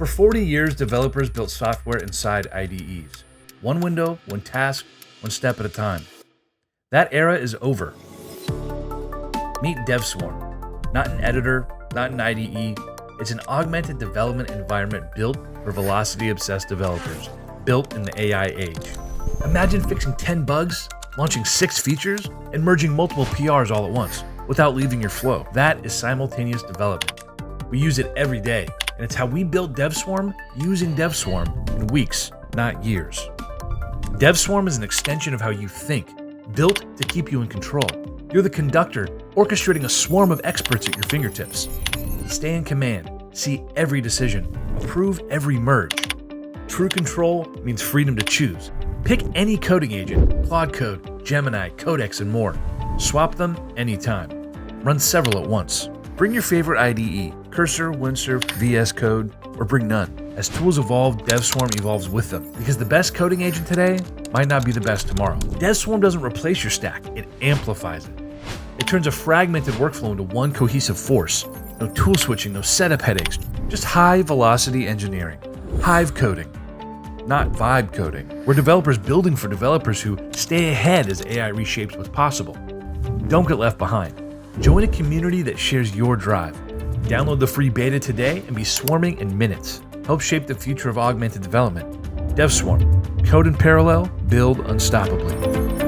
For 40 years, developers built software inside IDEs. One window, one task, one step at a time. That era is over. Meet DevSwarm. Not an editor, not an IDE. It's an augmented development environment built for velocity-obsessed developers, built in the AI age. Imagine fixing 10 bugs, launching 6 features, and merging multiple PRs all at once, without leaving your flow. That is simultaneous development. We use it every day, and it's how we built DevSwarm using DevSwarm in weeks, not years. DevSwarm is an extension of how you think, built to keep you in control. You're the conductor, orchestrating a swarm of experts at your fingertips. Stay in command, see every decision, approve every merge. True control means freedom to choose. Pick any coding agent, Claude Code, Gemini, Codex, and more. Swap them anytime. Run several at once. Bring your favorite IDE, Cursor, Windsurf, VS Code, or bring none. As tools evolve, DevSwarm evolves with them, because the best coding agent today might not be the best tomorrow. DevSwarm doesn't replace your stack, it amplifies it. It turns a fragmented workflow into one cohesive force. No tool switching, no setup headaches, just high-velocity engineering. HiVE coding, not vibe coding. We're developers building for developers who stay ahead as AI reshapes what's possible. Don't get left behind. Join a community that shares your drive. Download the free beta today and be swarming in minutes. Help shape the future of augmented development. DevSwarm. Code in parallel, build unstoppably.